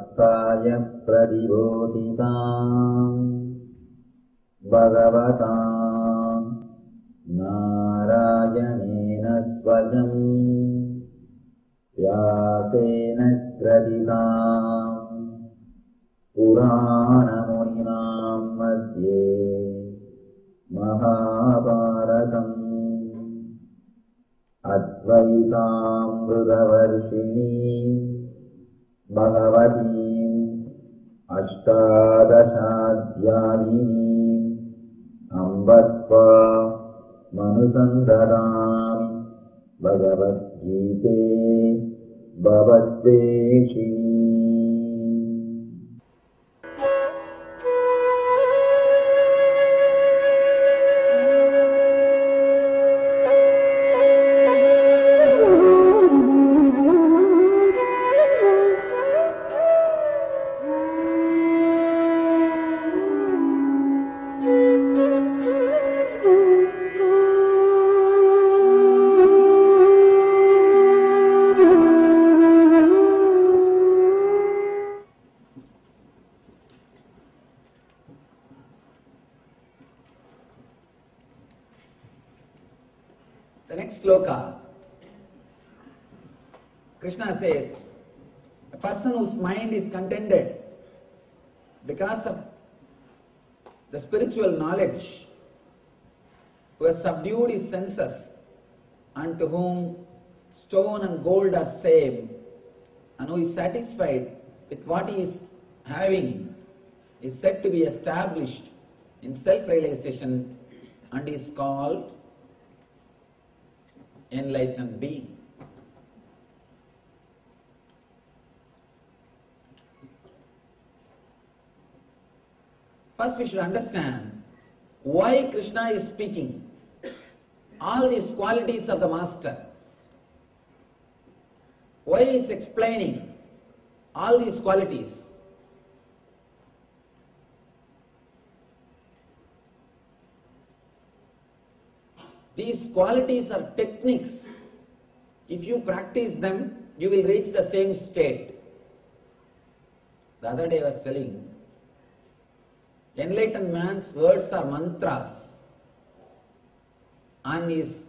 भक्ताय प्रतिबोधितां भगवता नारायणेन स्वयं व्यासेन ग्रथितां पुराणमुनिनां मध्ये महाभारतम् अद्वैतामृतवर्षिणीं भगवतीम् अष्टादशाध्यायिनीम् अम्ब मनुसन्दरामि भगवद्गीते भवद्वेषिणी। The next sloka, Krishna says, a person whose mind is contented because of the spiritual knowledge, who has subdued his senses, and to whom stone and gold are same, and who is satisfied with what he is having, is said to be established in self-realization and is called enlightened being. First we should understand why Krishna is speaking all these qualities of the Master. Why he is explaining all these qualities? These qualities are techniques. If you practice them, you will reach the same state. The other day I was telling, enlightened man's words are mantras, and his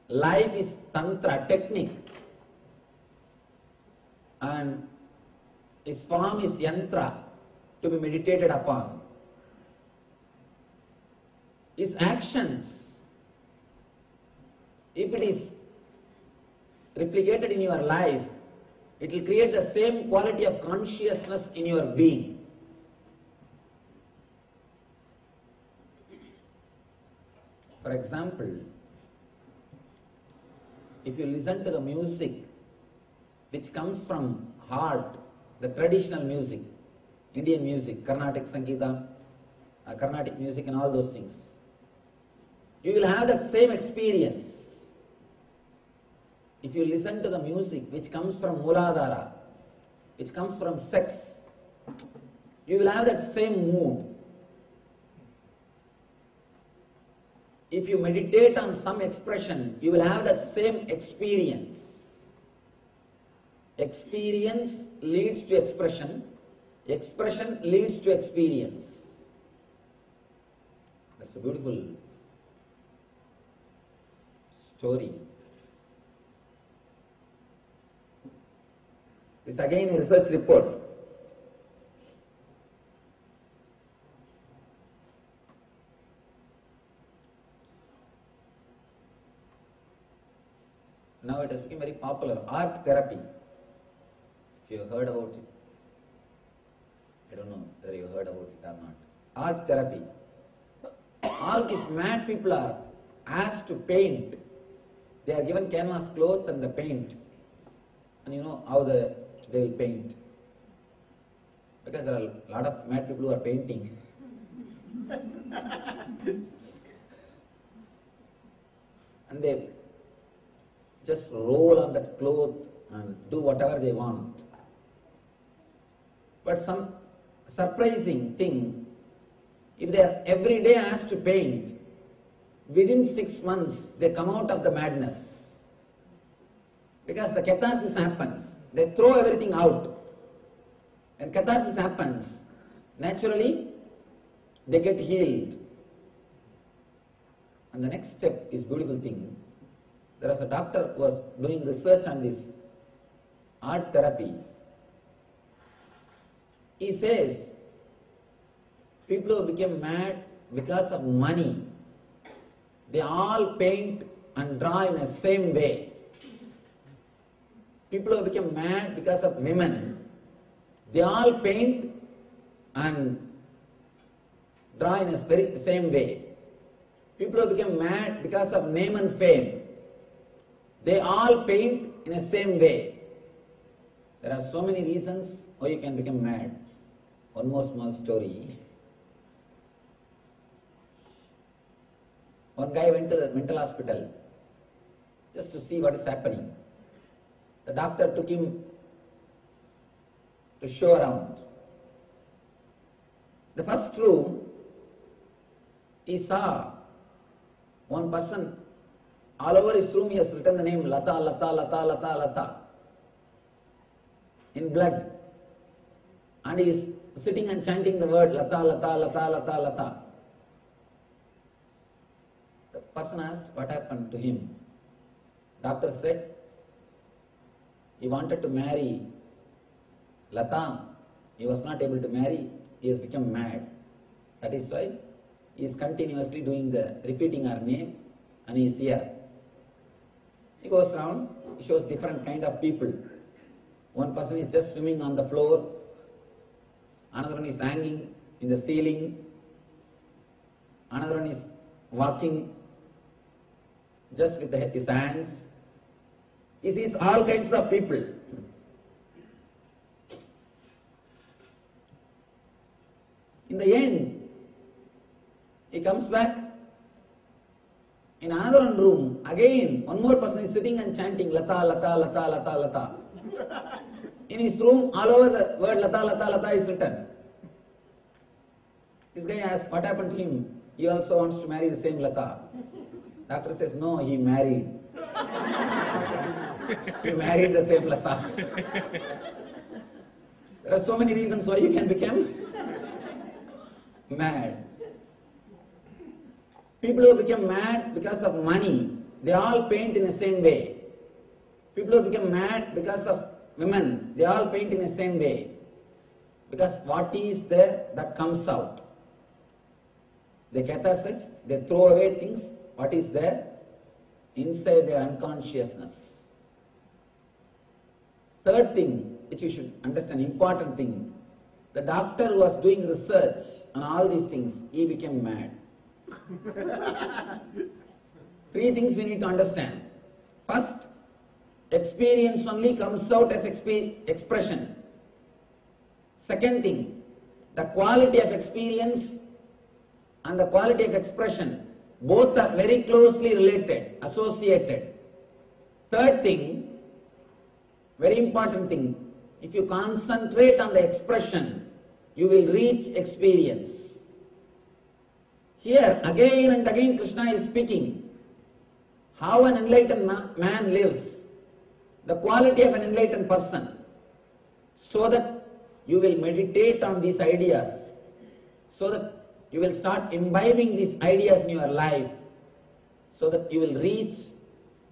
life is tantra, technique, and his form is yantra, to be meditated upon. His actions, if it is replicated in your life, it will create the same quality of consciousness in your being. For example, if you listen to the music which comes from heart, the traditional music, Indian music, Carnatic Sangeeta, Carnatic music and all those things, you will have that same experience. If you listen to the music which comes from Mooladhara, which comes from sex, you will have that same mood. If you meditate on some expression, you will have that same experience. Experience leads to expression, expression leads to experience. That's a beautiful story. This again a research report. Now it has become very popular, art therapy. If you have heard about it, I don't know whether you have heard about it or not. Art therapy. All these mad people are asked to paint. They are given canvas cloth and the paint. And you know how they will paint. Because there are a lot of mad people who are painting. And they just roll on that cloth and do whatever they want. But some surprising thing, if they are every day asked to paint, within 6 months they come out of the madness. Because the catharsis happens. They throw everything out. When catharsis happens, naturally they get healed. And the next step is beautiful thing. There was a doctor who was doing research on this art therapy. He says people who became mad because of money, they all paint and draw in the same way. People who became mad because of women, they all paint and draw in a very same way. People who became mad because of name and fame, they all paint in the same way. There are so many reasons why you can become mad. One more small story. One guy went to the mental hospital just to see what is happening. The doctor took him to show around. The first room, he saw one person, all over his room he has written the name Lata, Lata, Lata, Lata, Lata in blood. And he is sitting and chanting the word Lata, Lata, Lata, Lata, Lata. The person asked what happened to him. Doctor said he wanted to marry Lata. He was not able to marry. He has become mad. That is why he is continuously repeating her name, and he is here. He goes around, he shows different kind of people. One person is just swimming on the floor, another one is hanging in the ceiling, another one is walking just with his hands. He sees all kinds of people. In the end, he comes back in another one room. Again, one more person is sitting and chanting Lata, Lata, Lata, Lata, Lata. In his room, all over the word Lata, Lata, Lata is written. This guy asks, what happened to him? He also wants to marry the same Lata. Doctor says, no, he married. He married the same Lata. There are so many reasons why you can become mad. People who become mad because of money, they all paint in the same way. People who become mad because of women, they all paint in the same way. Because what is there, that comes out. The catharsis, they throw away things, what is there inside their unconsciousness. Third thing, which you should understand, important thing, the doctor who was doing research on all these things, he became mad. Three things we need to understand. First, experience only comes out as expression. Second thing, the quality of experience and the quality of expression, both are very closely related, associated. Third thing, very important thing, if you concentrate on the expression, you will reach experience. Here, again and again, Krishna is speaking how an enlightened man lives, the quality of an enlightened person, so that you will meditate on these ideas, so that you will start imbibing these ideas in your life, so that you will reach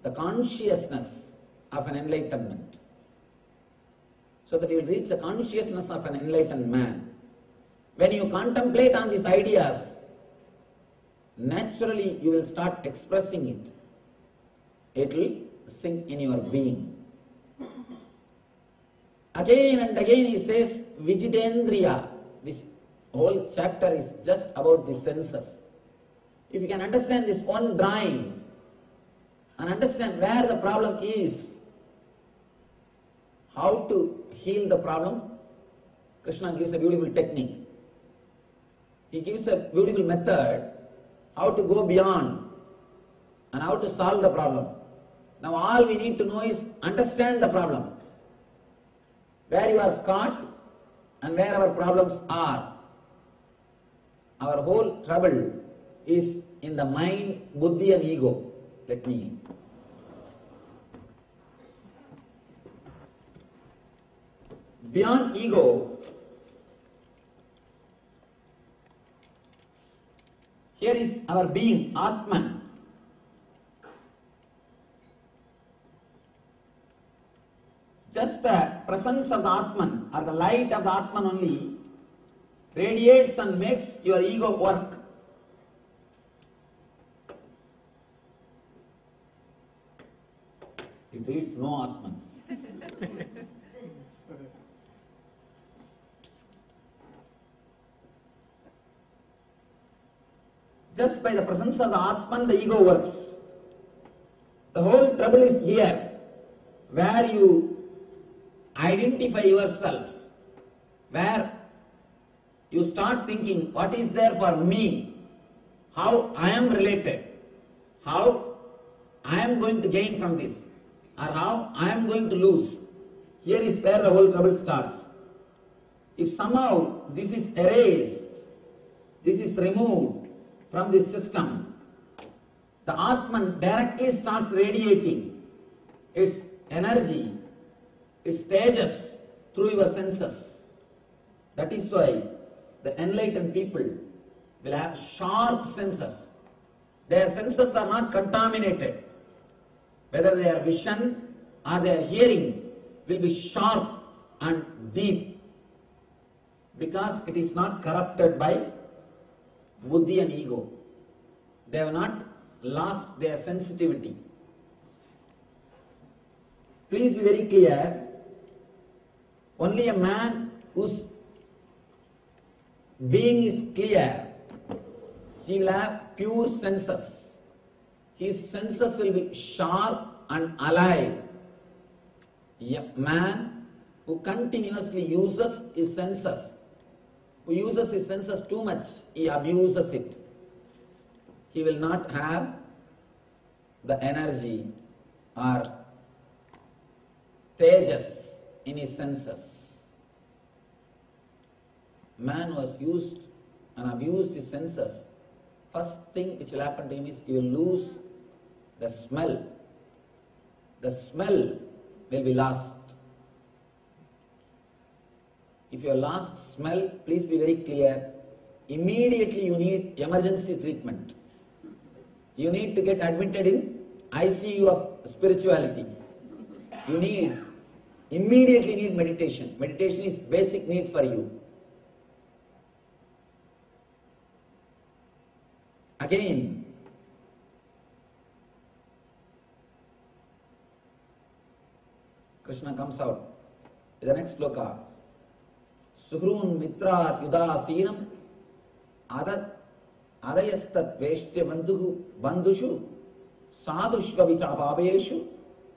the consciousness of an enlightenment, so that you will reach the consciousness of an enlightened man. When you contemplate on these ideas, naturally you will start expressing it. It will sink in your being. Again and again he says, Vijitendriya. This whole chapter is just about the senses. If you can understand this one drawing and understand where the problem is, how to heal the problem, Krishna gives a beautiful technique. He gives a beautiful method how to go beyond and how to solve the problem. Now all we need to know is understand the problem, where you are caught and where our problems are. Our whole trouble is in the mind, buddhi and ego. Let me. Beyond ego, Here is our being, Atman. Just the presence of the Atman or the light of the Atman only radiates and makes your ego work. It is no Atman. Just by the presence of the Atman, the ego works. The whole trouble is here, where you identify yourself, where you start thinking, what is there for me? How I am related? How I am going to gain from this? Or how I am going to lose? Here is where the whole trouble starts. If somehow this is erased, this is removed from this system, the Atman directly starts radiating its energy, its stages through your senses. That is why the enlightened people will have sharp senses. Their senses are not contaminated. Whether their vision or their hearing will be sharp and deep, because it is not corrupted by buddhi and ego. They have not lost their sensitivity. Please be very clear. Only a man whose being is clear, he will have pure senses. His senses will be sharp and alive. A man who continuously uses his senses, who uses his senses too much, he abuses it. He will not have the energy or tejas in his senses. Man who has used and abused his senses, first thing which will happen to him is he will lose the smell. The smell will be lost. If you have lost smell, please be very clear. Immediately you need emergency treatment. You need to get admitted in ICU of spirituality. You immediately need meditation. Meditation is basic need for you. Again, Krishna comes out in the next sloka. Suhrun mitra yudasinam adayastat veshtya bandhushu sadhushva vichapaveshu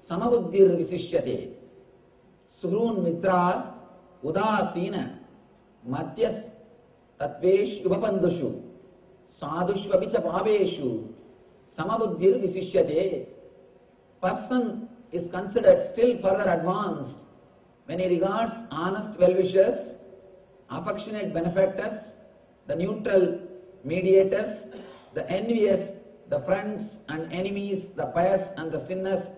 samabuddhir visishyate. Suhrun mitra udasina madhyas tatvesh yupabandhushu sadhushva vichapaveshu samabuddhir visishyate. Person is considered still further advanced when he regards honest well-wishers, affectionate benefactors, the neutral mediators, the envious, the friends and enemies, the pious and the sinners,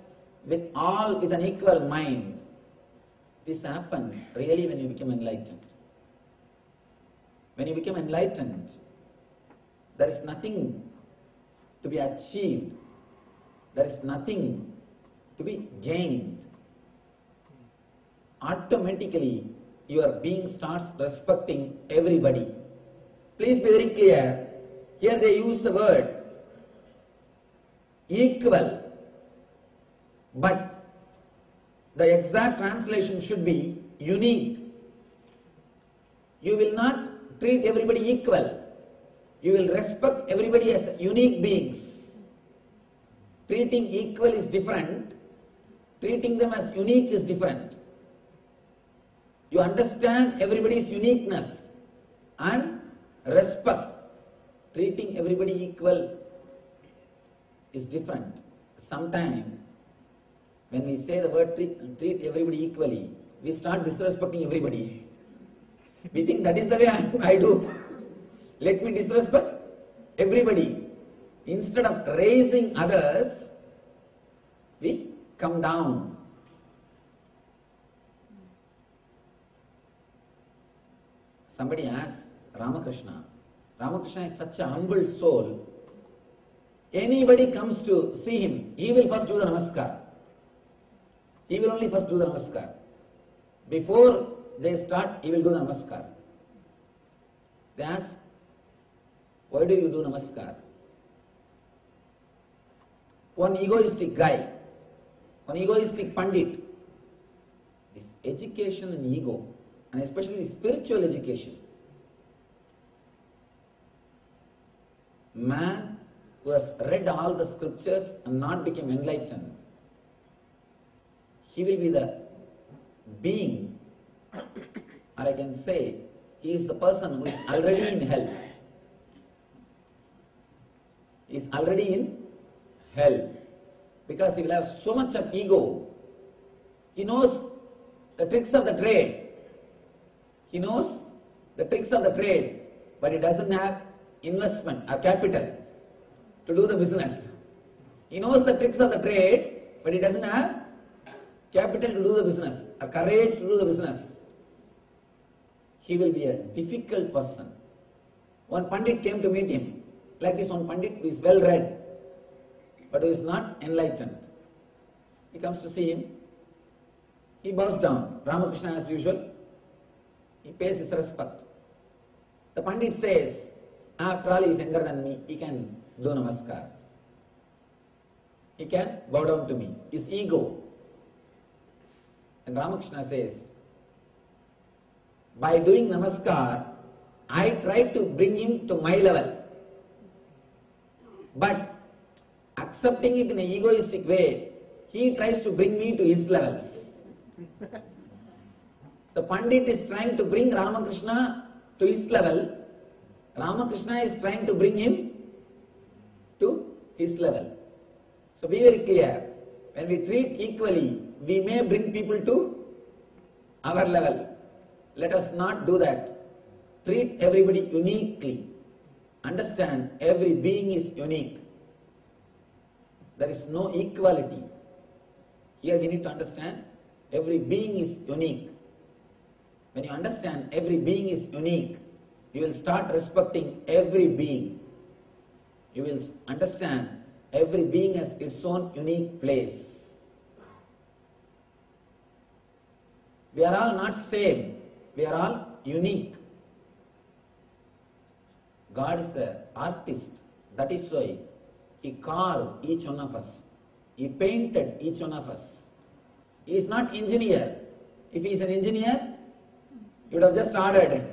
with all with an equal mind. This happens really when you become enlightened. When you become enlightened, there is nothing to be achieved. There is nothing to be gained. Automatically, your being starts respecting everybody. Please be very clear. Here they use the word equal, but the exact translation should be unique. You will not treat everybody equal. You will respect everybody as unique beings. Treating equal is different. Treating them as unique is different. You understand everybody's uniqueness and respect. Treating everybody equal is different. Sometimes when we say the word treat everybody equally, we start disrespecting everybody. We think that is the way I do. Let me disrespect everybody. Instead of raising others, we come down. Somebody asked Ramakrishna, Ramakrishna is such a humble soul. Anybody comes to see him, he will first do the namaskar. He will only first do the namaskar. Before they start, he will do the namaskar. They ask, why do you do namaskar? One egoistic guy, one egoistic pandit, this education and ego, and especially spiritual education. Man who has read all the scriptures and not become enlightened, he will be the being, or I can say, he is the person who is already in hell. He is already in hell because he will have so much of ego. He knows the tricks of the trade. He knows the tricks of the trade, but he doesn't have investment or capital to do the business. He knows the tricks of the trade, but he doesn't have capital to do the business or courage to do the business. He will be a difficult person. One pandit came to meet him. Like this one pandit who is well read, but who is not enlightened. He comes to see him. He bows down. Ramakrishna as usual. He pays his respect. The pandit says, after all he is younger than me, he can do namaskar. He can bow down to me. His ego. And Ramakrishna says, by doing namaskar, I try to bring him to my level. But accepting it in an egoistic way, he tries to bring me to his level. The Pandit is trying to bring Ramakrishna to his level. Ramakrishna is trying to bring him to his level. So be very clear. When we treat equally, we may bring people to our level. Let us not do that. Treat everybody uniquely. Understand, every being is unique. There is no equality. Here we need to understand, every being is unique. When you understand every being is unique, you will start respecting every being. You will understand every being has its own unique place. We are all not same. We are all unique. God is an artist. That is why He carved each one of us. He painted each one of us. He is not engineer. If he is an engineer, he would have just ordered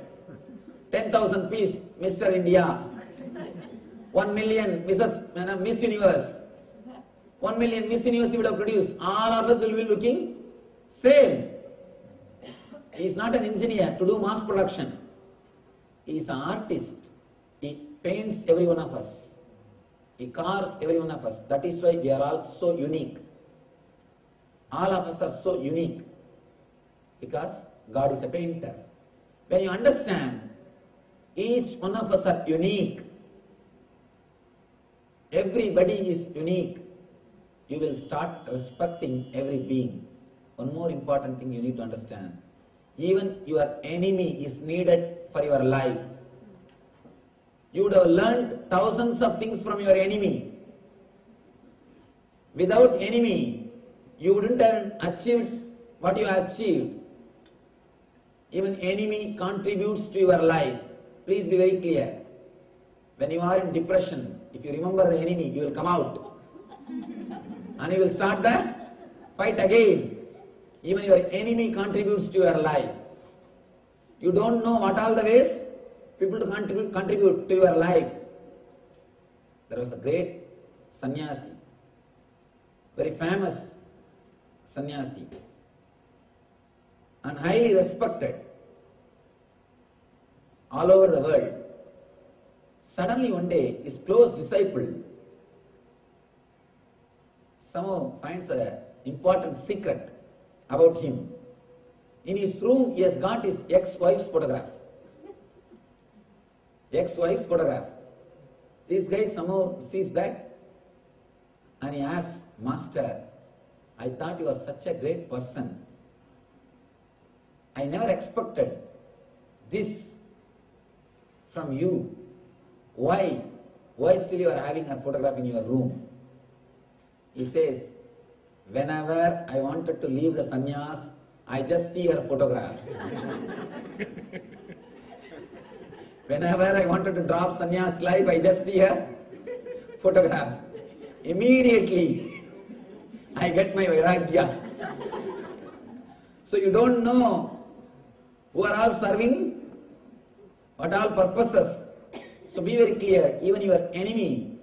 10,000 piece Mr. India, 1 million Miss Universe, 1 million Miss Universe he would have produced. All of us will be looking same. He is not an engineer to do mass production. He is an artist. He paints every one of us. He carves every one of us. That is why we are all so unique. All of us are so unique because God is a painter. When you understand each one of us are unique, everybody is unique, you will start respecting every being. One more important thing you need to understand. Even your enemy is needed for your life. You would have learned thousands of things from your enemy. Without enemy, you wouldn't have achieved what you have achieved. Even enemy contributes to your life. Please be very clear. When you are in depression, if you remember the enemy, you will come out. And you will start the fight again. Even your enemy contributes to your life. You don't know what all the ways people to contribute to your life. There was a great sannyasi, very famous sannyasi, and highly respected all over the world. Suddenly one day, his close disciple somehow finds an important secret about him. In his room, he has got his ex-wife's photograph. Ex-wife's photograph. This guy somehow sees that and he asks, Master, I thought you were such a great person. I never expected this from you. Why? Why still you are having a photograph in your room? He says, whenever I wanted to leave the sannyas, I just see her photograph. Whenever I wanted to drop sannyas life, I just see her photograph. Immediately, I get my vairagya. So you don't know who are all serving, what all purposes. So be very clear, even your enemy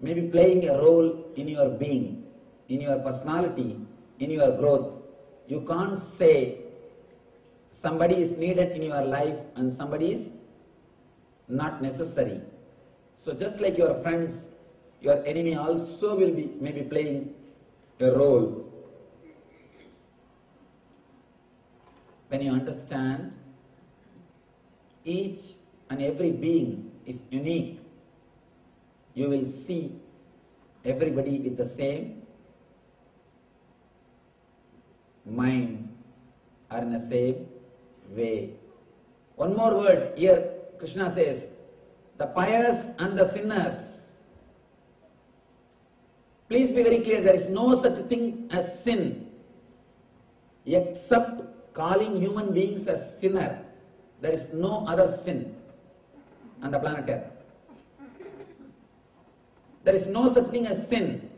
may be playing a role in your being, in your personality, in your growth. You can't say somebody is needed in your life and somebody is not necessary. So just like your friends, your enemy also will be maybe playing a role. When you understand each and every being is unique, you will see everybody with the same mind or in the same way. One more word here, Krishna says, the pious and the sinners. Please be very clear, there is no such thing as sin except calling human beings as sinner. There is no other sin on the planet Earth. There is no such thing as sin.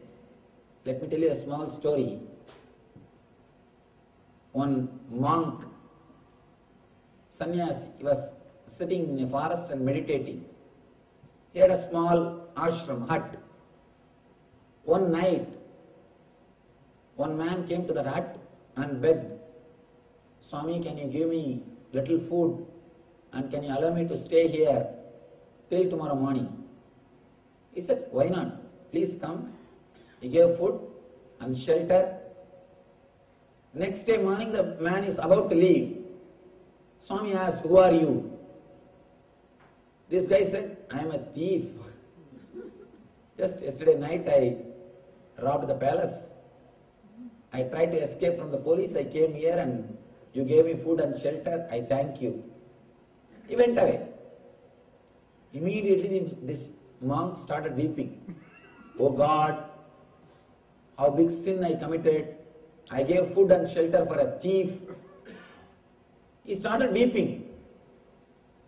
Let me tell you a small story. One monk, sannyasi, he was sitting in a forest and meditating. He had a small ashram, hut. One night, one man came to the hut and begged, Swami, can you give me little food and can you allow me to stay here till tomorrow morning? He said, why not? Please come. He gave food and shelter. Next day morning, the man is about to leave. Swami asked, who are you? This guy said, I am a thief. Just yesterday night I robbed the palace. I tried to escape from the police. I came here and you gave me food and shelter. I thank you. He went away. Immediately this monk started weeping. Oh God, how big sin I committed. I gave food and shelter for a thief. He started weeping.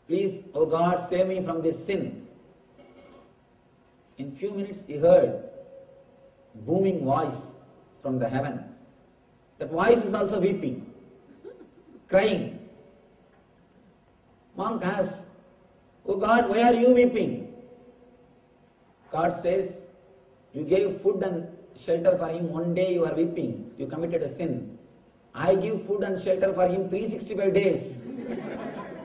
Please, oh God, save me from this sin. In few minutes he heard booming voice from the heaven. That voice is also weeping, crying. Monk asks, oh God, why are you weeping? God says, you gave food and shelter for him, one day you are weeping, you committed a sin. I give food and shelter for him 365 days.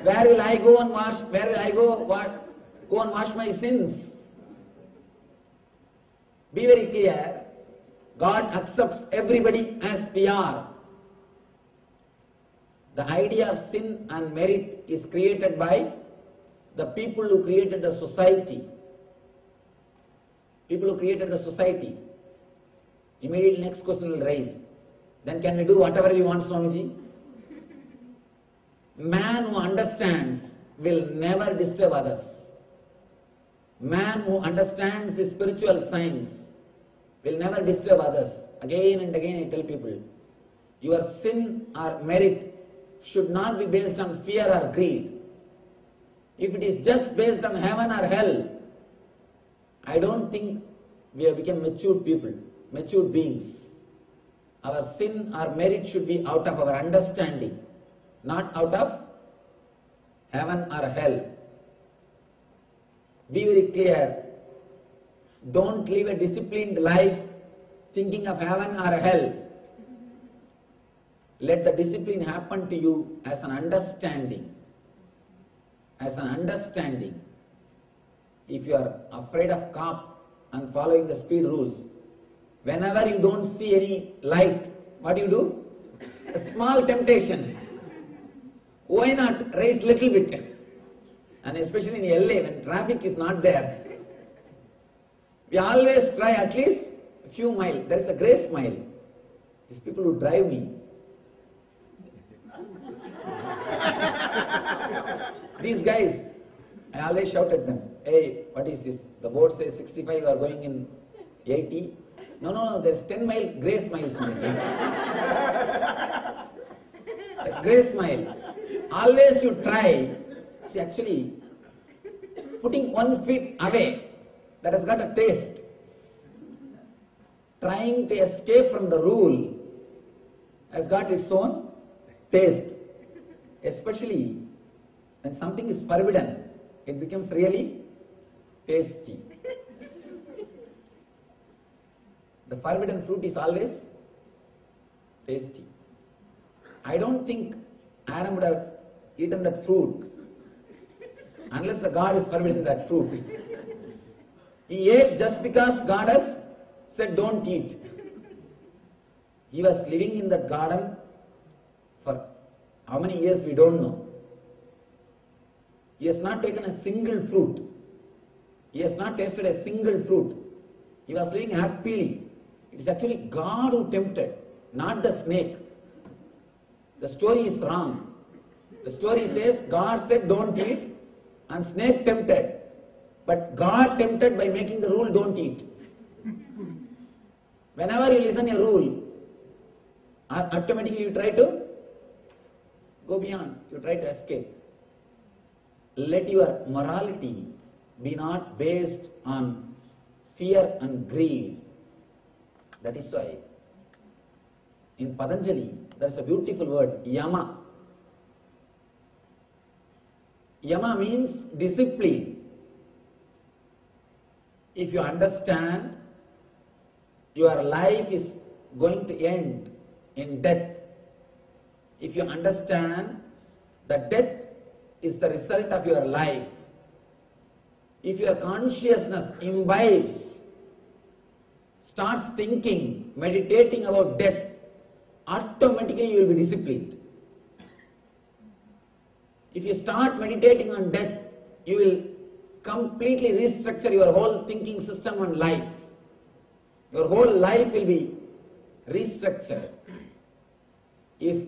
Where will I go and wash? Where will I go and wash my sins? Be very clear. God accepts everybody as we are. The idea of sin and merit is created by the people who created the society. People who created the society. Immediately next question will rise. Then can we do whatever we want, Swamiji? Man who understands will never disturb others. Man who understands the spiritual science will never disturb others. Again and again I tell people, your sin or merit should not be based on fear or greed. If it is just based on heaven or hell, I don't think we have become matured people, matured beings. Our sin or merit should be out of our understanding, not out of heaven or hell. Be very clear. Don't live a disciplined life thinking of heaven or hell. Let the discipline happen to you as an understanding. As an understanding. If you are afraid of cop and following the speed rules, whenever you don't see any light, what do? A small temptation. Why not raise little bit? And especially in LA when traffic is not there, we always try at least a few miles. There is a grace mile. These people who drive me, these guys, I always shout at them, hey, what is this? The board says 65, you are going in 80. No, there's 10 mile grace miles. Grace mile. Always you try. See, actually, putting 1 foot away, that has got a taste. Trying to escape from the rule has got its own taste. Especially when something is forbidden, it becomes really tasty. The forbidden fruit is always tasty. I don't think Adam would have eaten that fruit unless the God is forbidden that fruit. He ate just because God has said don't eat. He was living in that garden for how many years we don't know. He has not taken a single fruit. He has not tasted a single fruit. He was living happily. It is actually God who tempted, not the snake. The story is wrong. The story says God said don't eat and snake tempted. But God tempted by making the rule don't eat. Whenever you listen a rule, automatically you try to go beyond, you try to escape. Let your morality be not based on fear and greed. That is why in Patanjali there is a beautiful word, yama. Yama means discipline. If you understand your life is going to end in death, if you understand that death is the result of your life, if your consciousness imbibes, starts thinking, meditating about death, automatically you will be disciplined. If you start meditating on death, you will completely restructure your whole thinking system on life. Your whole life will be restructured. If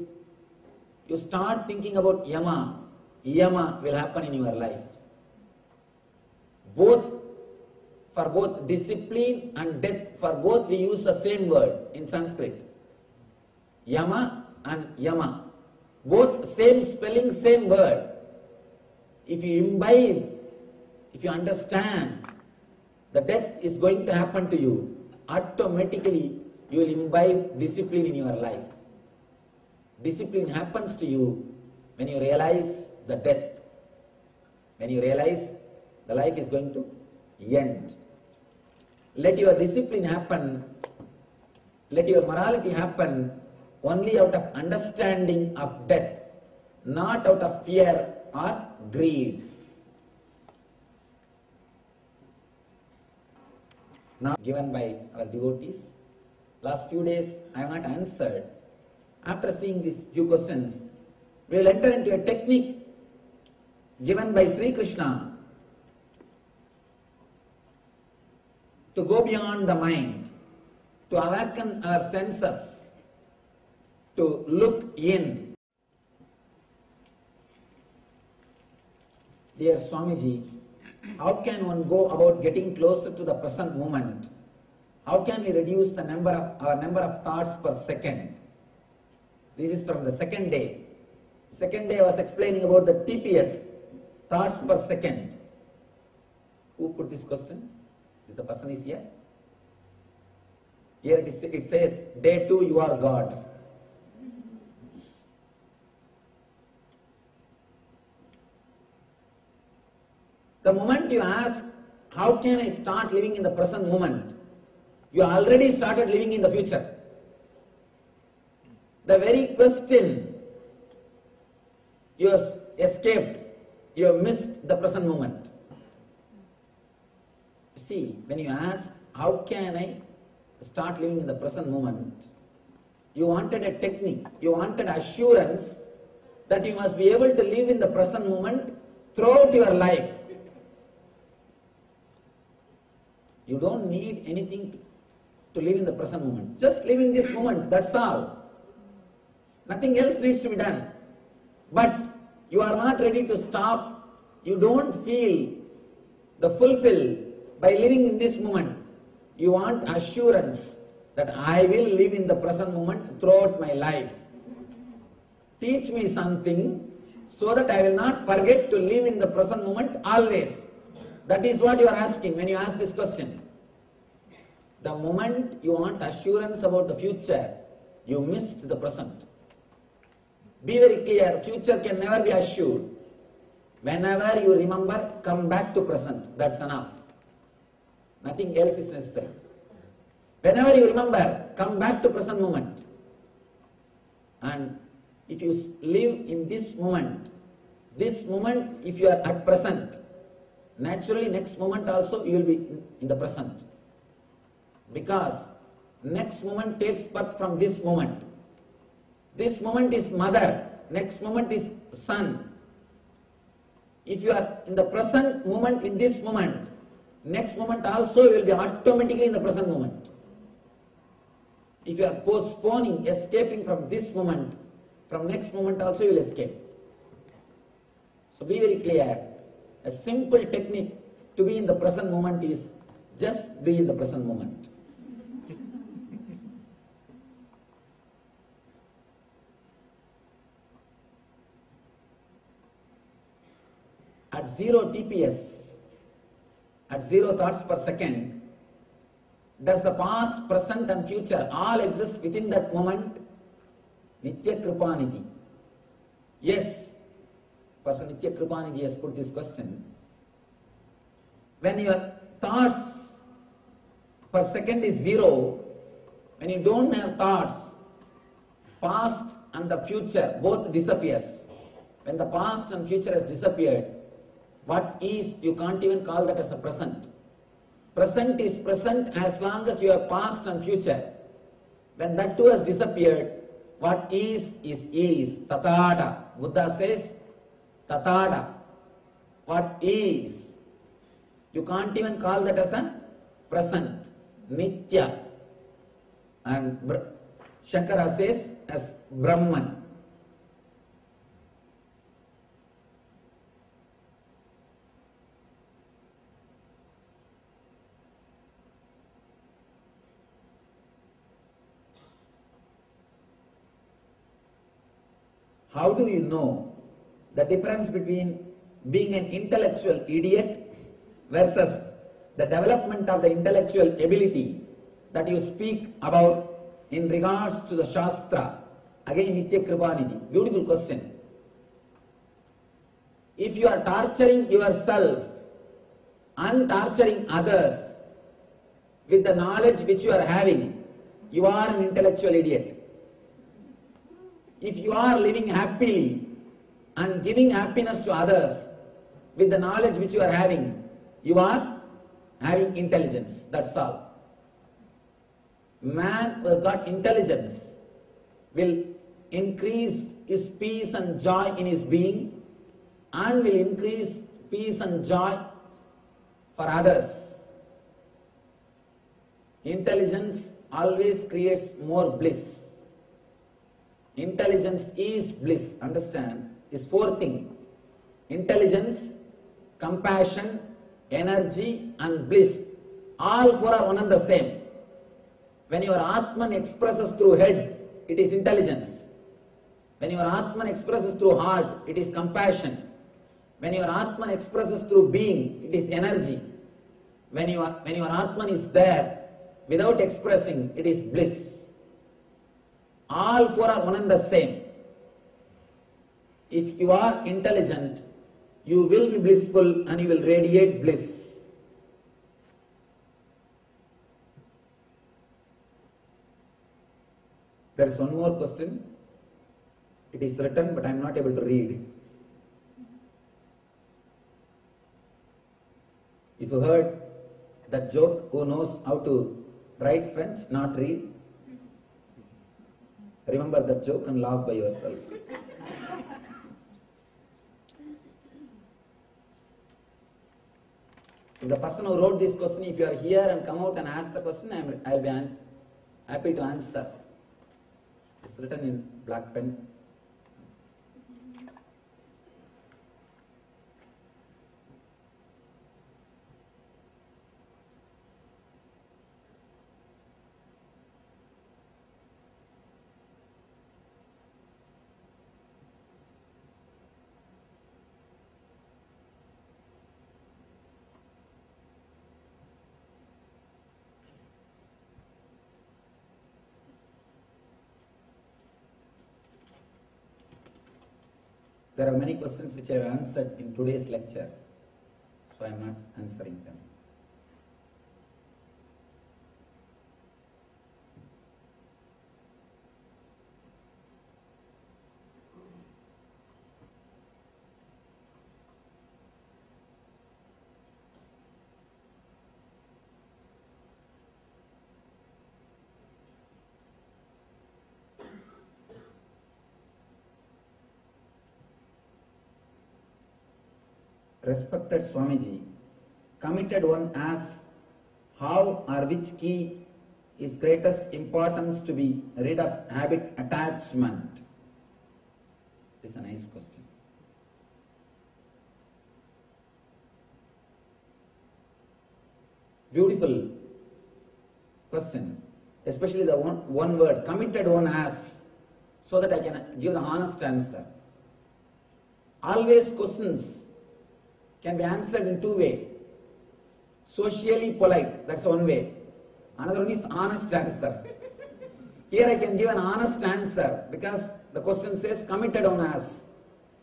you start thinking about yama, yama will happen in your life. For both discipline and death, for both we use the same word in Sanskrit. Yama and yama. Both same spelling, same word. If you imbibe, if you understand the death is going to happen to you, automatically you will imbibe discipline in your life. Discipline happens to you when you realize the death. When you realize the life is going to end. Let your discipline happen, let your morality happen only out of understanding of death, not out of fear or greed. Now given by our devotees, last few days I have not answered. After seeing these few questions, we will enter into a technique given by Sri Krishna to go beyond the mind, to awaken our senses, to look in. Dear Swamiji, how can one go about getting closer to the present moment? How can we reduce the number of thoughts per second? This is from the second day. Second day I was explaining about the TPS, thoughts per second. Who put this question? Is the person is here? Here it says, day 2 you are God. The moment you ask, how can I start living in the present moment? You already started living in the future. The very question you have escaped, you have missed the present moment. You see, when you ask, how can I start living in the present moment? You wanted a technique, you wanted assurance that you must be able to live in the present moment throughout your life. You don't need anything to live in the present moment. Just live in this moment, that's all. Nothing else needs to be done. But you are not ready to stop. You don't feel the fulfill by living in this moment. You want assurance that I will live in the present moment throughout my life. Teach me something so that I will not forget to live in the present moment always. That is what you are asking when you ask this question. The moment you want assurance about the future, you missed the present. Be very clear, future can never be assured. Whenever you remember, come back to present. That's enough. Nothing else is necessary. Whenever you remember, come back to present moment. And if you live in this moment, if you are at present, naturally next moment also you will be in the present. Because next moment takes birth from this moment. This moment is mother, next moment is son. If you are in the present moment, in this moment, next moment also you will be automatically in the present moment. If you are postponing, escaping from this moment, from next moment also you will escape. So be very clear. A simple technique to be in the present moment is just be in the present moment. At 0 TPS, at 0 thoughts per second, does the past, present and future all exist within that moment? Nitya Kripanidhi. Yes, Person Nitya Kripanidhi has put this question. When your thoughts per second is 0, when you don't have thoughts, past and the future both disappears. When the past and future has disappeared, what is, you can't even call that as a present. Present is present as long as you have past and future. When that too has disappeared, what is. Tathata. Buddha says, Tathata. What is. You can't even call that as a present. Nitya. And Shankara says as Brahman. How do you know the difference between being an intellectual idiot versus the development of the intellectual ability that you speak about in regards to the Shastra? Again, Nitya Kripanidhi. Beautiful question. If you are torturing yourself and torturing others with the knowledge which you are having, you are an intellectual idiot. If you are living happily and giving happiness to others with the knowledge which you are having, you are having intelligence. That's all. Man who has got intelligence will increase his peace and joy in his being and will increase peace and joy for others. Intelligence always creates more bliss. Intelligence is bliss, understand? Is 4 things. Intelligence, compassion, energy and bliss. All 4 are one and the same. When your Atman expresses through head, it is intelligence. When your Atman expresses through heart, it is compassion. When your Atman expresses through being, it is energy. When your Atman is there, without expressing, it is bliss. All 4 are one and the same. If you are intelligent, you will be blissful and you will radiate bliss. There is one more question. It is written, but I am not able to read. If you heard that joke, who knows how to write French, not read? Remember that joke and laugh by yourself. If the person who wrote this question, if you are here and come out and ask the question, I will be happy to answer. It's written in black pen. There are many questions which I have answered in today's lecture, so I am not answering them. Respected Swamiji, committed one asks how or which key is greatest importance to be rid of habit attachment? This is a nice question. Beautiful question, especially the one word, committed one asks, so that I can give the honest answer. Always questions can be answered in two ways. Socially polite, that's one way. Another one is honest answer. Here I can give an honest answer because the question says committed on us.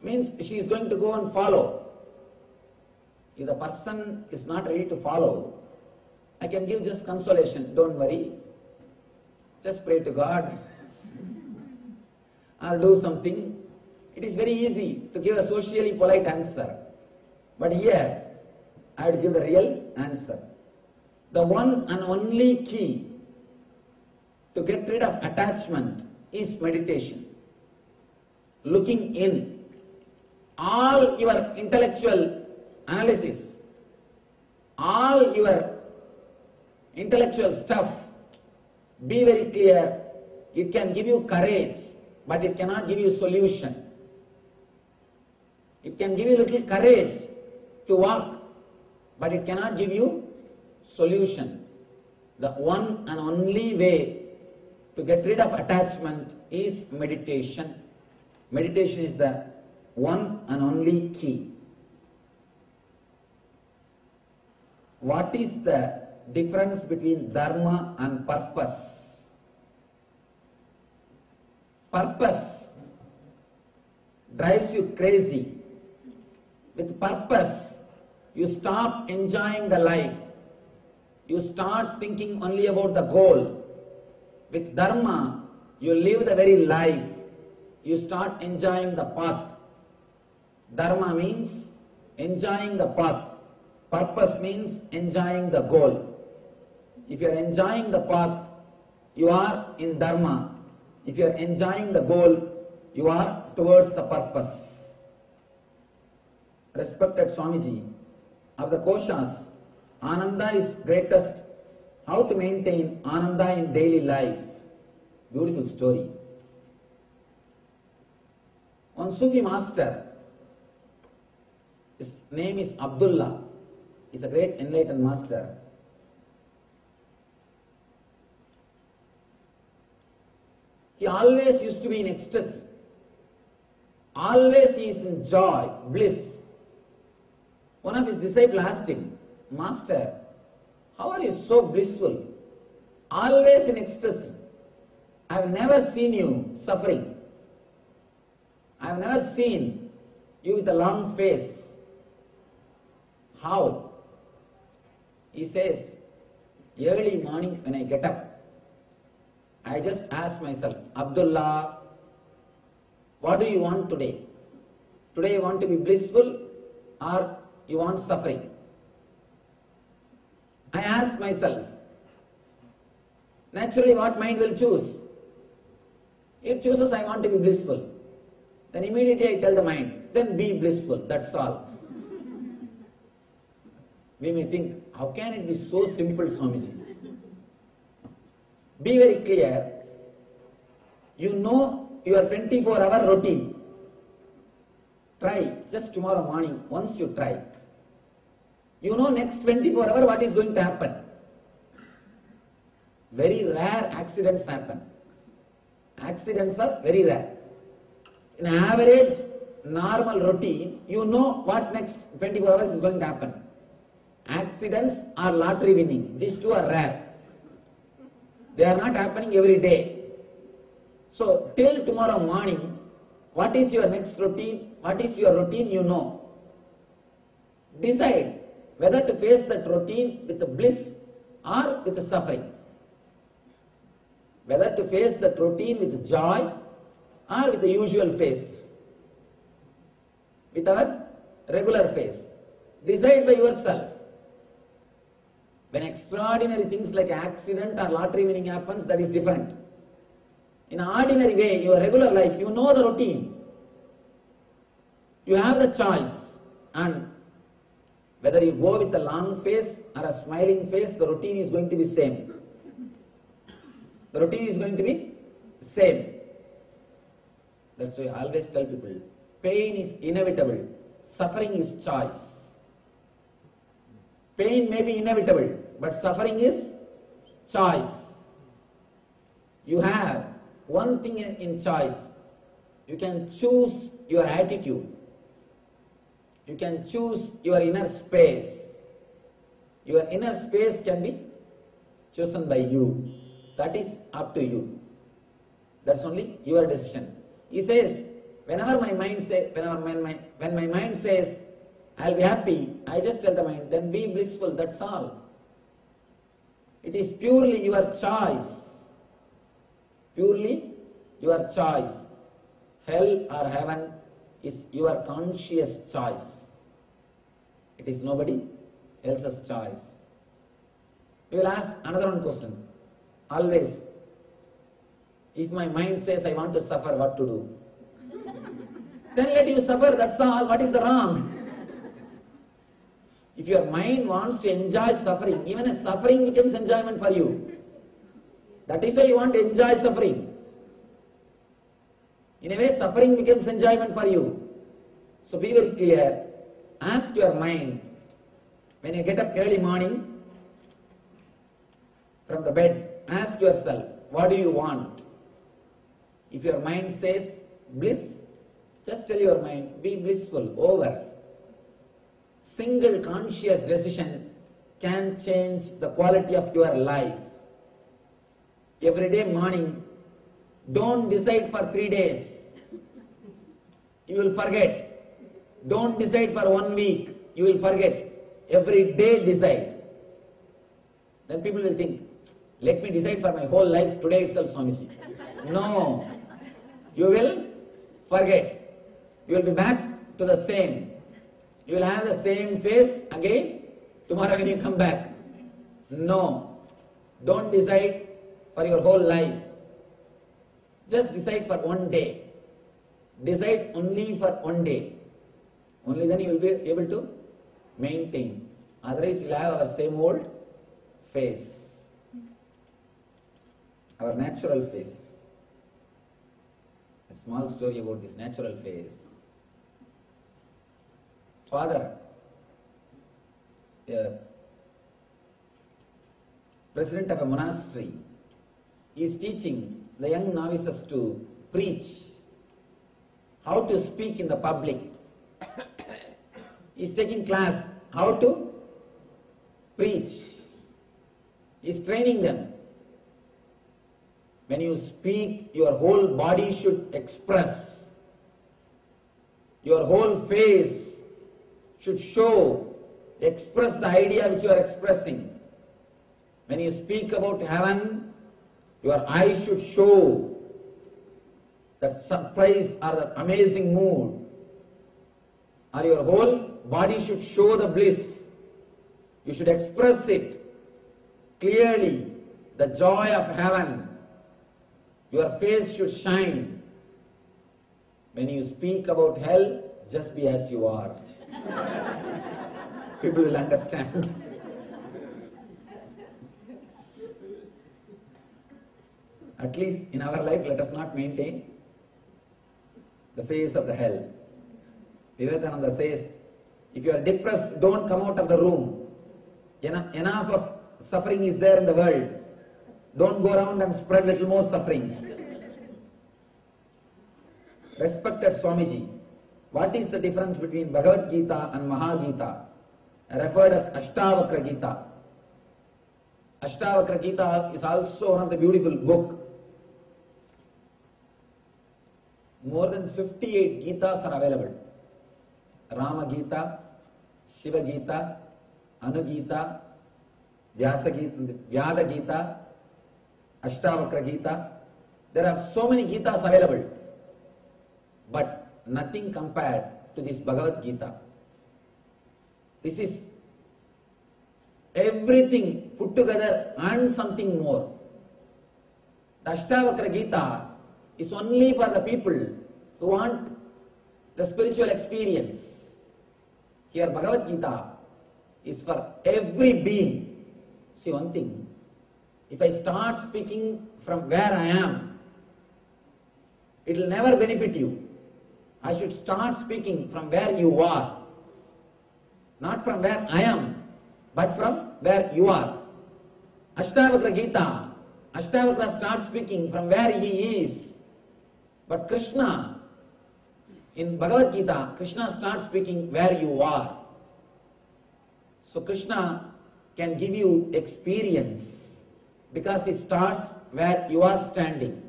Means she is going to go and follow. If the person is not ready to follow, I can give just consolation. Don't worry. Just pray to God or do something. It is very easy to give a socially polite answer. But here, I would give the real answer. The one and only key to get rid of attachment is meditation. Looking in. All your intellectual analysis, all your intellectual stuff, be very clear. It can give you courage, but it cannot give you solution. It can give you little courage to walk, but it cannot give you solution. The one and only way to get rid of attachment is meditation. Meditation is the one and only key. What is the difference between dharma and purpose? Purpose drives you crazy. With purpose, you stop enjoying the life. You start thinking only about the goal. With dharma, you live the very life. You start enjoying the path. Dharma means enjoying the path. Purpose means enjoying the goal. If you are enjoying the path, you are in dharma. If you are enjoying the goal, you are towards the purpose. Respected Swamiji, of the koshas, Ananda is greatest. How to maintain Ananda in daily life? Beautiful story. One Sufi master, his name is Abdullah. He is a great enlightened master. He always used to be in ecstasy. Always he is in joy, bliss. One of his disciples asked him, Master, how are you so blissful? Always in ecstasy. I have never seen you suffering. I have never seen you with a long face. How? He says, early morning when I get up, I just ask myself, Abdullah, what do you want today? Today you want to be blissful or you want suffering? I ask myself. Naturally, what mind will choose? It chooses I want to be blissful. Then immediately I tell the mind, then be blissful, that's all. We may think, how can it be so simple, Swamiji? Be very clear. You know your 24-hour routine. Try, just tomorrow morning, once you try. You know next 24 hours what is going to happen. Very rare accidents happen. Accidents are very rare. In average, normal routine, you know what next 24 hours is going to happen. Accidents are lottery winning. These two are rare. They are not happening every day. So, till tomorrow morning, What is your next routine? What is your routine you know? Decide whether to face that routine with the bliss or with the suffering. Whether to face that routine with joy or with the usual face. With our regular face. Decide by yourself. When extraordinary things like accident or lottery winning happens, that is different. In an ordinary way, your regular life, you know the routine. You have the choice. And whether you go with a long face or a smiling face, the routine is going to be same. The routine is going to be same. That's why I always tell people, pain is inevitable. Suffering is choice. Pain may be inevitable, but suffering is choice. You have one thing in choice. You can choose your attitude. You can choose your inner space. Your inner space can be chosen by you. That is up to you. That's only your decision. He says, whenever my mind says, when my mind says, I'll be happy, I just tell the mind, then be blissful, that's all. It is purely your choice. Purely your choice. Hell or heaven is your conscious choice. It is nobody else's choice. We will ask another one question. Always, if my mind says I want to suffer, what to do? Then let you suffer, that's all. What is the wrong? If your mind wants to enjoy suffering, even a suffering becomes enjoyment for you. That is why you want to enjoy suffering. In a way, suffering becomes enjoyment for you. So be very clear. Ask your mind, when you get up early morning from the bed, ask yourself, what do you want? If your mind says bliss, just tell your mind, be blissful, over. Single conscious decision can change the quality of your life. Every day morning, don't decide for 3 days. You will forget. Don't decide for 1 week. You will forget. Every day decide. Then people will think, let me decide for my whole life today itself, Swamiji. No. You will forget. You will be back to the same. You will have the same face again tomorrow when you come back. No. Don't decide for your whole life. Just decide for 1 day. Decide only for 1 day. Only then you will be able to maintain. Otherwise, we will have our same old face. Our natural face. A small story about this natural face. Father, president of a monastery, is teaching the young novices to preach, how to speak in the public. He is taking class, how to preach. He is training them. When you speak, your whole body should express. Your whole face should show, express the idea which you are expressing. When you speak about heaven, your eyes should show that surprise or that amazing mood. Or your whole body should show the bliss. You should express it clearly, the joy of heaven. Your face should shine. When you speak about hell, just be as you are. People will understand. At least in our life, let us not maintain the face of the hell. Vivekananda says, if you are depressed, don't come out of the room. Enough of suffering is there in the world. Don't go around and spread little more suffering. Respected Swamiji, what is the difference between Bhagavad Gita and Mahagita, referred as Ashtavakra Gita? Ashtavakra Gita is also one of the beautiful book. more than 58 Gitas are available. Rama Gita, Shiva Gita, Anu Gita, Vyada Gita, Ashtavakra Gita. There are so many Gitas available, but nothing compared to this Bhagavad Gita. This is everything put together and something more. The Ashtavakra Gita is only for the people who want the spiritual experience. Here Bhagavad Gita is for every being. See one thing, if I start speaking from where I am, it will never benefit you. I should start speaking from where you are. Not from where I am, but from where you are. Ashtavakra Gita, Ashtavakra starts speaking from where he is. But Krishna, in Bhagavad Gita, Krishna starts speaking where you are. So Krishna can give you experience because he starts where you are standing.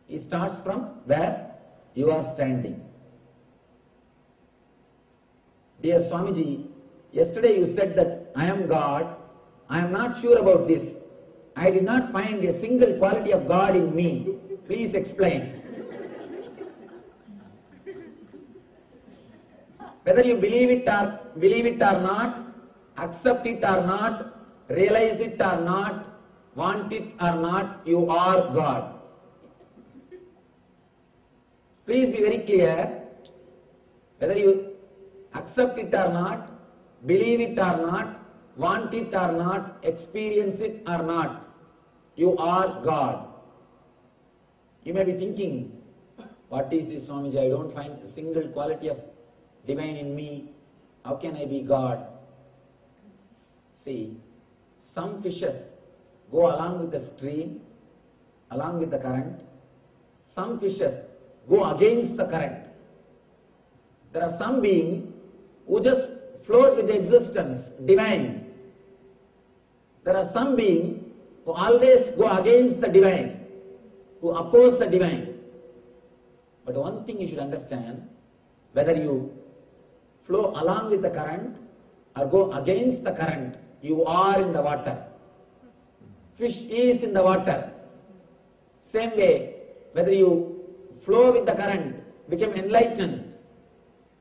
He starts from where you are standing. Dear Swamiji, yesterday you said that I am God. I am not sure about this. I did not find a single quality of God in me. Please explain. Whether you believe it or not, accept it or not, realize it or not, want it or not, you are God. Please be very clear. Whether you accept it or not, believe it or not, want it or not, experience it or not, you are God. You may be thinking, what is this, Swamiji? I don't find a single quality of divine in me. How can I be God? See, some fishes go along with the stream, along with the current. Some fishes go against the current. There are some beings who just float with the existence, divine. There are some beings who always go against the divine, who oppose the divine. But one thing you should understand, whether you flow along with the current or go against the current, you are in the water. Fish is in the water. Same way, whether you flow with the current, become enlightened,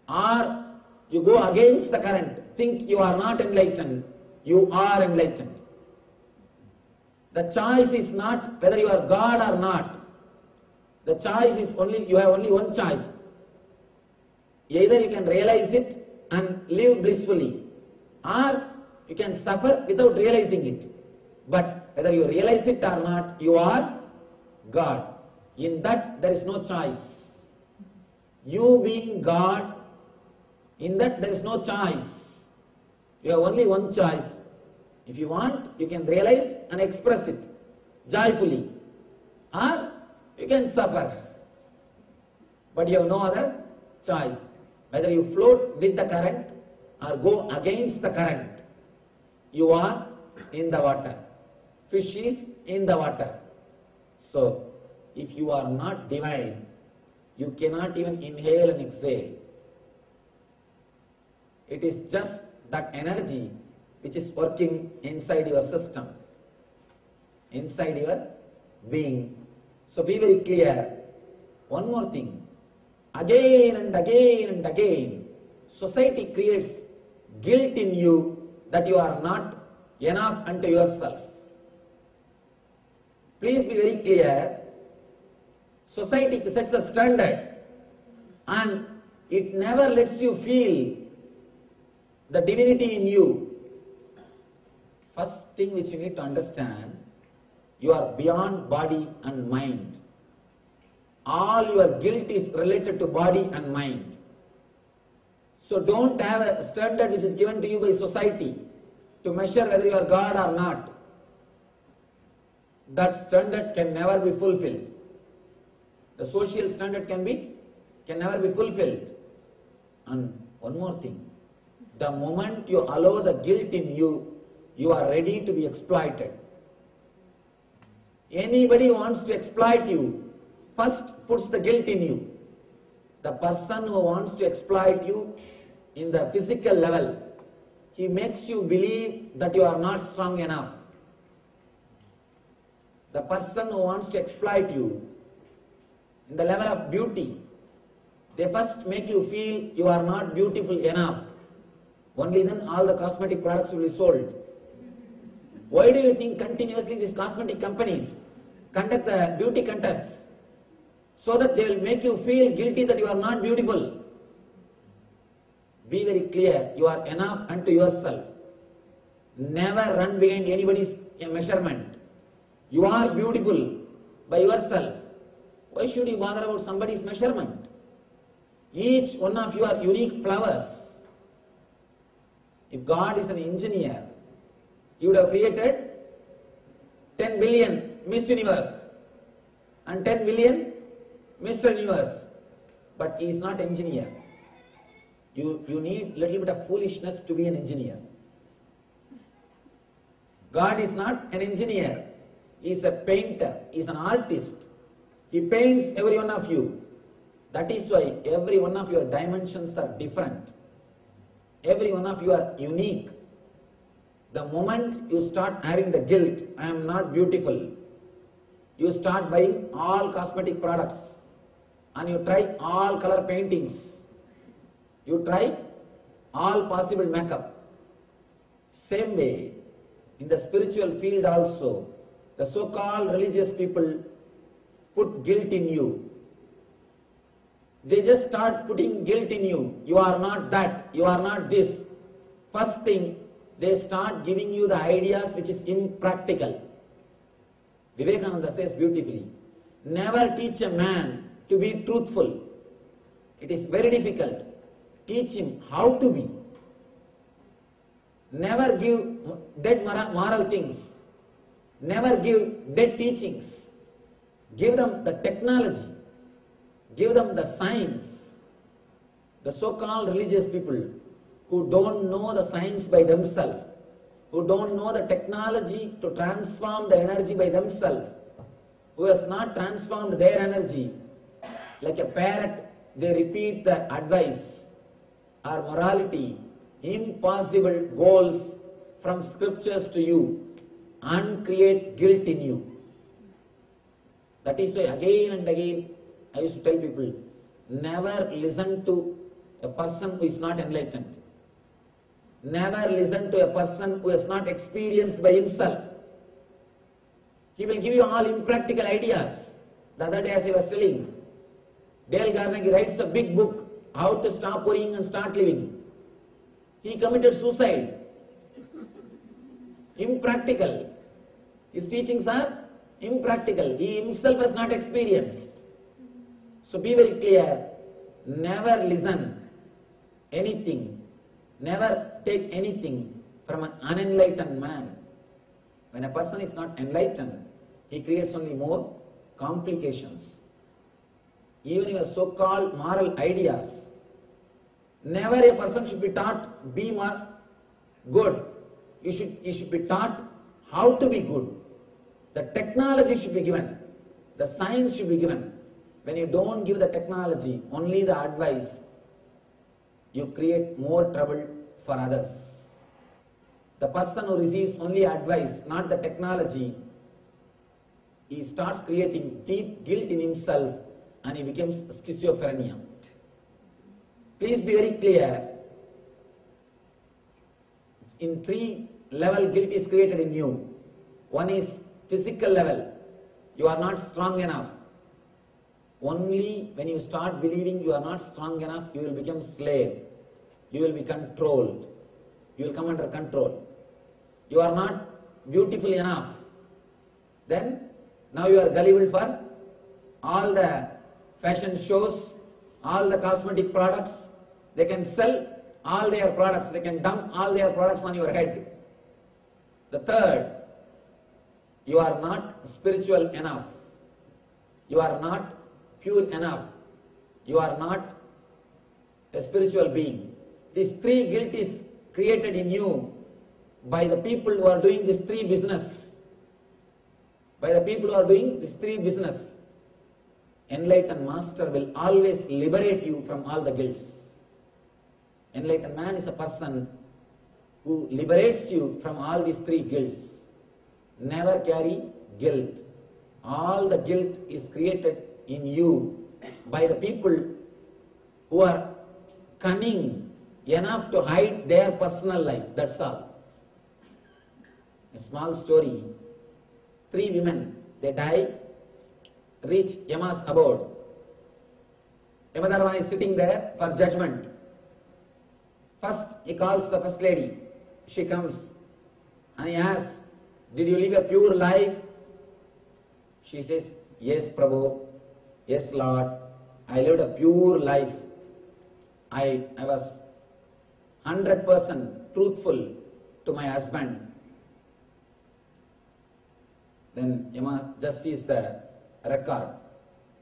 or you go against the current, think you are not enlightened, you are enlightened. The choice is not whether you are God or not. The choice is you have only one choice. Either you can realize it and live blissfully, or you can suffer without realizing it. But whether you realize it or not, you are God. In that there is no choice. You being God, in that there is no choice. You have only one choice. If you want, you can realize and express it joyfully, or you can suffer. But you have no other choice. Whether you float with the current or go against the current, you are in the water. Fish is in the water. So, if you are not divine, you cannot even inhale and exhale. It is just that energy which is working inside your system, inside your being. So be very clear. One more thing. Again and again and again, society creates guilt in you that you are not enough unto yourself. Please be very clear. Society sets a standard and it never lets you feel the divinity in you. First thing which you need to understand, you are beyond body and mind. All your guilt is related to body and mind. So don't have a standard which is given to you by society to measure whether you are God or not. That standard can never be fulfilled. The social standard can never be fulfilled. And one more thing, the moment you allow the guilt in you, you are ready to be exploited. Anybody wants to exploit you, first puts the guilt in you. The person who wants to exploit you in the physical level, he makes you believe that you are not strong enough. The person who wants to exploit you in the level of beauty, they first make you feel you are not beautiful enough. Only then all the cosmetic products will be sold. Why do you think continuously these cosmetic companies conduct the beauty contests? So that they will make you feel guilty that you are not beautiful. Be very clear, you are enough unto yourself. Never run behind anybody's measurement. You are beautiful by yourself. Why should you bother about somebody's measurement? Each one of you are unique flowers. If God is an engineer, He would have created 10 billion Miss Universe and 10 billion Mr. Universe. But He is not engineer. You need little bit of foolishness to be an engineer. God is not an engineer. He is a painter. He is an artist. He paints every one of you. That is why every one of your dimensions are different. Every one of you are unique. The moment you start having the guilt, I am not beautiful, you start buying all cosmetic products and you try all color paintings. You try all possible makeup. Same way, in the spiritual field also, the so-called religious people put guilt in you. They just start putting guilt in you. You are not that, you are not this. First thing, they start giving you the ideas which is impractical. Vivekananda says beautifully, never teach a man to be truthful. It is very difficult. Teach him how to be. Never give dead moral things. Never give dead teachings. Give them the technology. Give them the science. The so-called religious people who don't know the science by themselves, who don't know the technology to transform the energy by themselves, who has not transformed their energy, like a parrot, they repeat the advice or morality, impossible goals from scriptures to you and create guilt in you. That is why again and again I used to tell people, never listen to a person who is not enlightened. Never listen to a person who has not experienced by himself. He will give you all impractical ideas. The other day as I was telling, Dale Carnegie writes a big book, How to Stop Worrying and Start Living. He committed suicide. Impractical. His teachings are impractical. He himself has not experienced. So be very clear, never listen anything, never take anything from an unenlightened man. When a person is not enlightened, he creates only more complications. Even your so-called moral ideas, never a person should be taught be more good. You should be taught how to be good. The technology should be given. The science should be given. When you don't give the technology, only the advice, you create more trouble for others. The person who receives only advice, not the technology, he starts creating deep guilt in himself and he becomes schizophrenia. Please be very clear. In 3 level guilt is created in you. One is physical level. You are not strong enough. Only when you start believing you are not strong enough, you will become slave. You will be controlled. You will come under control. You are not beautiful enough. Then, now you are gullible for all the fashion shows, all the cosmetic products. They can sell all their products. They can dump all their products on your head. The third, you are not spiritual enough. You are not pure enough. You are not a spiritual being. These 3 guilt is created in you by the people who are doing this 3 business. By the people who are doing this 3 business. enlightened master will always liberate you from all the guilts. Enlightened man is a person who liberates you from all these three guilts. Never carry guilt. All the guilt is created in you by the people who are cunning enough to hide their personal life. That's all. A small story. 3 women, they die, reach Yama's abode. Yamadharma is sitting there for judgment. First, he calls the first lady. She comes and he asks, did you live a pure life? She says, yes, Prabhu. Yes, Lord. I lived a pure life. I was 100% truthful to my husband. Then Yama just sees the record.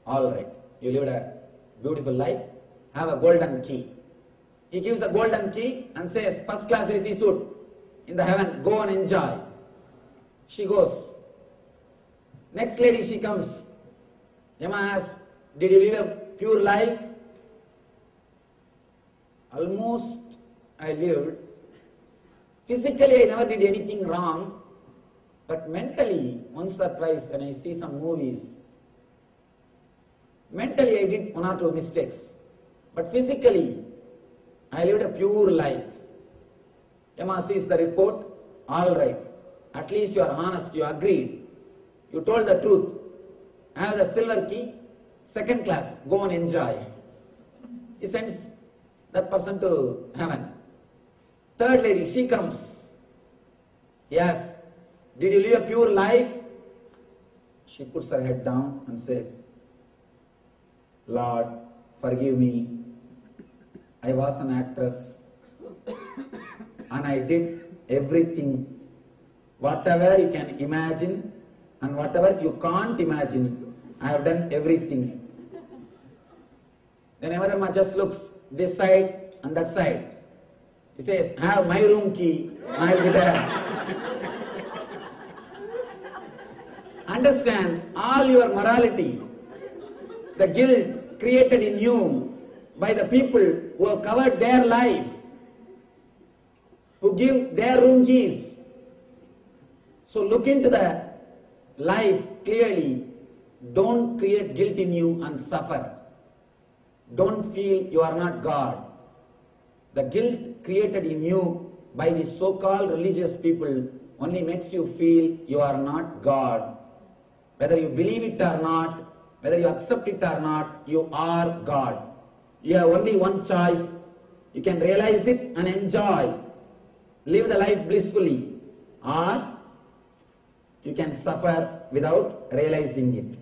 All right, you lived a beautiful life. Have a golden key. He gives a golden key and says, first class AC suit in the heaven, go and enjoy. She goes. Next lady, she comes. Yama asks, did you live a pure life? Almost I lived. Physically, I never did anything wrong. But mentally, once or twice when I see some movies, mentally I did 1 or 2 mistakes. But physically, I lived a pure life. Yama sees the report, all right. At least you are honest, you agreed. You told the truth. I have the silver key, second class, go and enjoy. He sends that person to heaven. Third lady, she comes. Yes. Did you live a pure life? She puts her head down and says, Lord, forgive me. I was an actress and I did everything. Whatever you can imagine and whatever you can't imagine, I have done everything. Then Yamadharma just looks this side and that side. He says, have my room key and I will be there. Understand all your morality, the guilt created in you by the people who have covered their life, who give their room keys. So look into the life clearly. Don't create guilt in you and suffer. Don't feel you are not God. The guilt created in you by the so-called religious people only makes you feel you are not God. Whether you believe it or not, whether you accept it or not, you are God. You have only one choice. You can realize it and enjoy. Live the life blissfully. Or you can suffer without realizing it.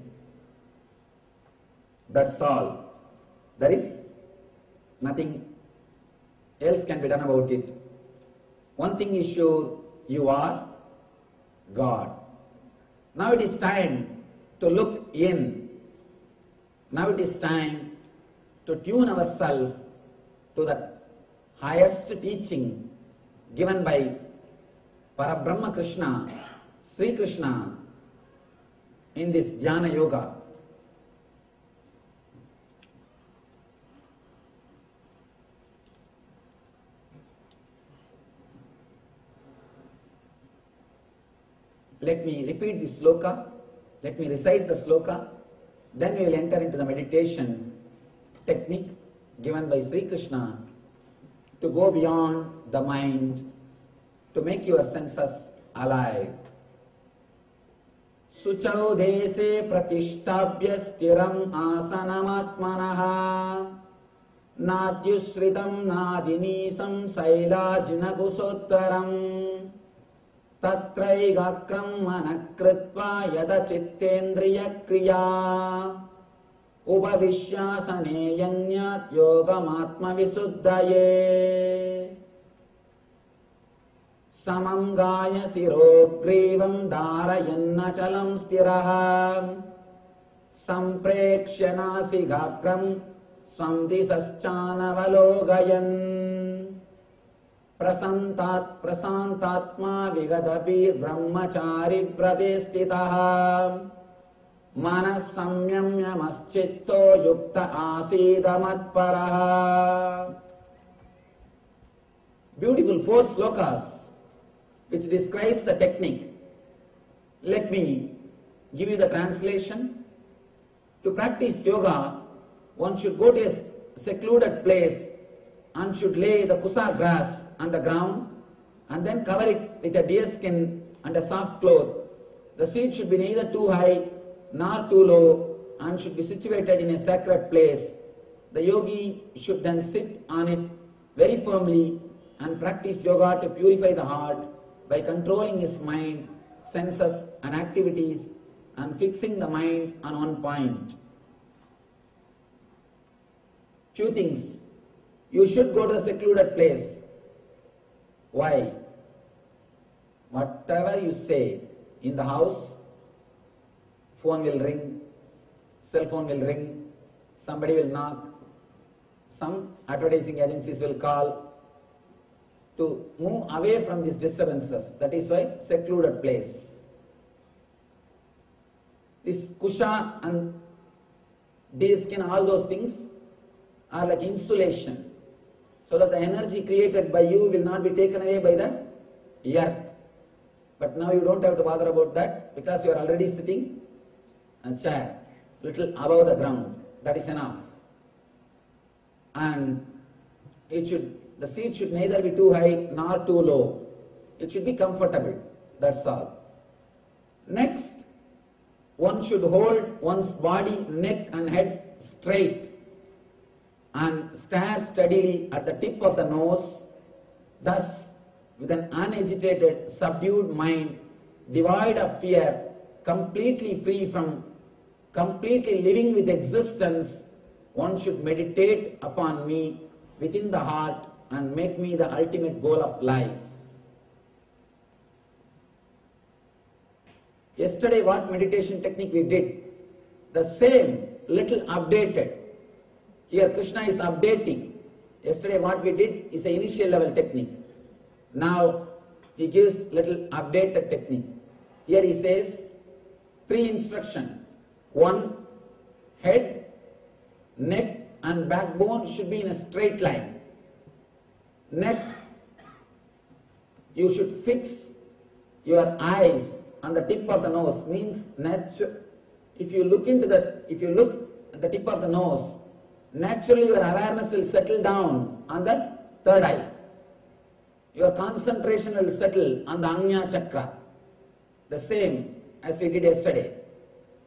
That's all. There is nothing else can be done about it. One thing is sure, you are God. Now it is time to look in. Now it is time to tune ourselves to the highest teaching given by Parabrahma Krishna, Sri Krishna, in this Jnana Yoga. Let me repeat this sloka, let me recite the sloka, then we will enter into the meditation technique given by Sri Krishna to go beyond the mind, to make your senses alive. Suchau dese pratishthabhya stiram asanam atmanaha nadyusritam nadinisam sailajina gusottaram tatraigakram manakritva yada chittendriya kriya upavishyasane yanyat yogamatma visuddaye samam gaya sirogrivam dharayannachalam stiraha samprekshya nasigakram swamdisaschanavalogayan prasantat prasantatma vigadabir brahmachari pradestitaha Manas samyamya maschitto yukta asida matparaha. Beautiful 4 slokas which describes the technique. Let me give you the translation. To practice yoga, one should go to a secluded place and should lay the kusa grass on the ground and then cover it with a deer skin and a soft cloth. The seat should be neither too high nor too low and should be situated in a sacred place. The yogi should then sit on it very firmly and practice yoga to purify the heart by controlling his mind, senses and activities and fixing the mind on one point. Few things. You should go to a secluded place. Why? Whatever you say in the house, phone will ring, cell phone will ring, somebody will knock, some advertising agencies will call. To move away from these disturbances, that is why secluded place. This kusha and deer skin, all those things are like insulation, so that the energy created by you will not be taken away by the earth. But now you don't have to bother about that because you are already sitting in a chair, little above the ground. That is enough. And the seat should neither be too high nor too low. It should be comfortable. That's all. Next, one should hold one's body, neck and head straight and stare steadily at the tip of the nose. Thus, with an unagitated, subdued mind, devoid of fear, completely free from, completely living with existence, one should meditate upon me within the heart and make me the ultimate goal of life. Yesterday what meditation technique we did? The same, little updated. Here Krishna is updating. Yesterday what we did is an initial level technique. Now he gives little updated technique. Here he says 3 instructions. 1, head, neck and backbone should be in a straight line. Next, you should fix your eyes on the tip of the nose. Means if you look at the tip of the nose, naturally your awareness will settle down on the third eye. Your concentration will settle on the Ajna chakra. The same as we did yesterday.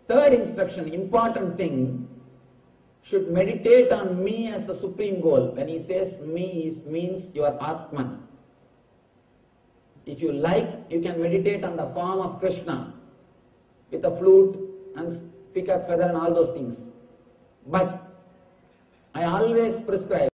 Third instruction, important thing, should meditate on me as the supreme goal. When he says me, means your Atman. If you like, you can meditate on the form of Krishna with a flute and peacock feather and all those things. But I always prescribe